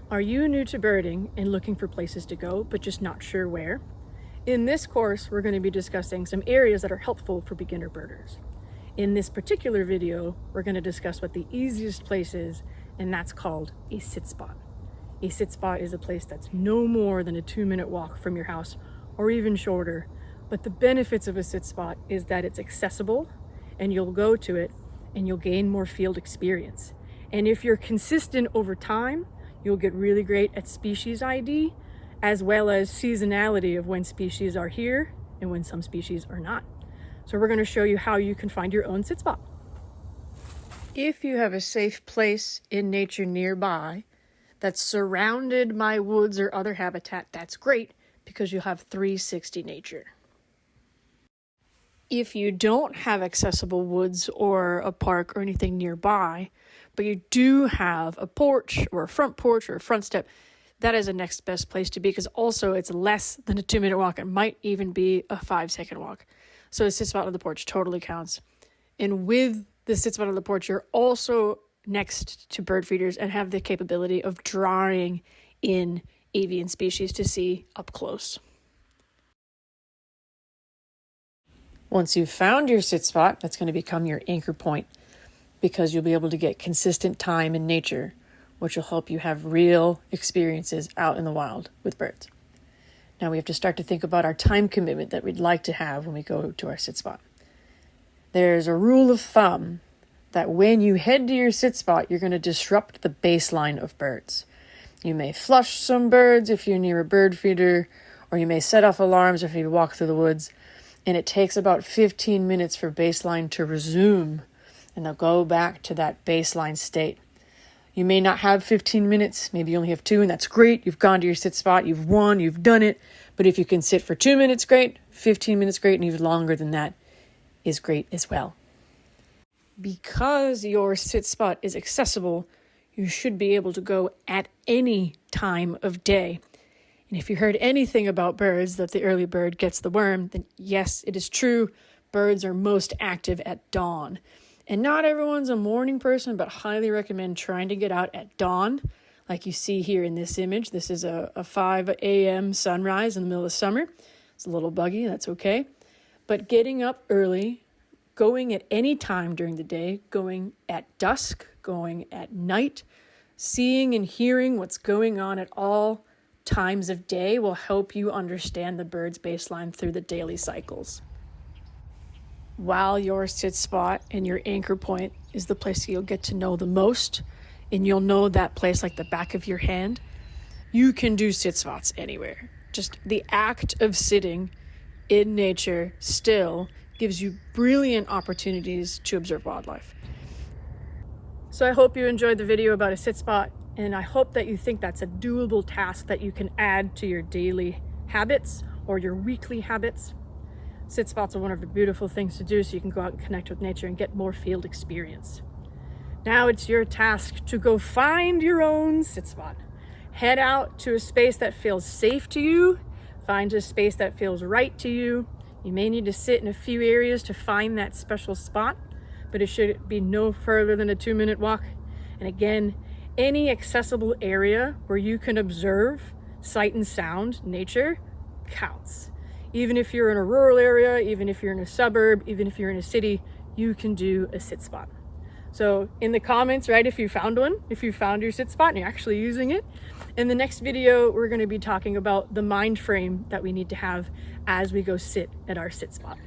Are you new to birding and looking for places to go, but just not sure where? In this course, we're going to be discussing some areas that are helpful for beginner birders. In this particular video, we're going to discuss what the easiest place is, and that's called a sit spot. A sit spot is a place that's no more than a 2-minute walk from your house, or even shorter. But the benefits of a sit spot is that it's accessible, and you'll go to it, and you'll gain more field experience. And if you're consistent over time, you'll get really great at species ID, as well as seasonality of when species are here and when some species are not. So we're going to show you how you can find your own sit spot. If you have a safe place in nature nearby that's surrounded by woods or other habitat, that's great because you'll have 360 nature. If you don't have accessible woods or a park or anything nearby, but you do have a porch or a front porch or a front step, that is the next best place to be because also it's less than a 2-minute walk. It might even be a 5-second walk. So a sit spot on the porch totally counts. And with the sit spot on the porch, you're also next to bird feeders and have the capability of drawing in avian species to see up close. Once you've found your sit spot, that's going to become your anchor point because you'll be able to get consistent time in nature, which will help you have real experiences out in the wild with birds. Now we have to start to think about our time commitment that we'd like to have when we go to our sit spot. There's a rule of thumb that when you head to your sit spot, you're going to disrupt the baseline of birds. You may flush some birds if you're near a bird feeder, or you may set off alarms if you walk through the woods, and it takes about 15 minutes for baseline to resume, and they'll go back to that baseline state. You may not have 15 minutes, maybe you only have 2, and that's great. You've gone to your sit spot, you've won, you've done it. But if you can sit for 2 minutes, great. 15 minutes, great. And even longer than that is great as well. Because your sit spot is accessible, you should be able to go at any time of day. And if you heard anything about birds, that the early bird gets the worm, then yes, it is true. Birds are most active at dawn. And not everyone's a morning person, but highly recommend trying to get out at dawn. Like you see here in this image, this is a 5 a.m. sunrise in the middle of summer. It's a little buggy, that's okay. But getting up early, going at any time during the day, going at dusk, going at night, seeing and hearing what's going on at all times of day will help you understand the bird's baseline through the daily cycles. While your sit spot and your anchor point is the place you'll get to know the most, and you'll know that place like the back of your hand, you can do sit spots anywhere. Just the act of sitting in nature still gives you brilliant opportunities to observe wildlife. So I hope you enjoyed the video about a sit spot, and I hope that you think that's a doable task that you can add to your daily habits or your weekly habits. Sit spots are one of the beautiful things to do so you can go out and connect with nature and get more field experience. Now it's your task to go find your own sit spot. Head out to a space that feels safe to you. Find a space that feels right to you. You may need to sit in a few areas to find that special spot, but it should be no further than a 2-minute walk. And again, any accessible area where you can observe sight and sound nature counts. Even if you're in a rural area, even if you're in a suburb, even if you're in a city, you can do a sit spot. So in the comments, right, if you found one, if you found your sit spot and you're actually using it, in the next video, we're going to be talking about the mind frame that we need to have as we go sit at our sit spot.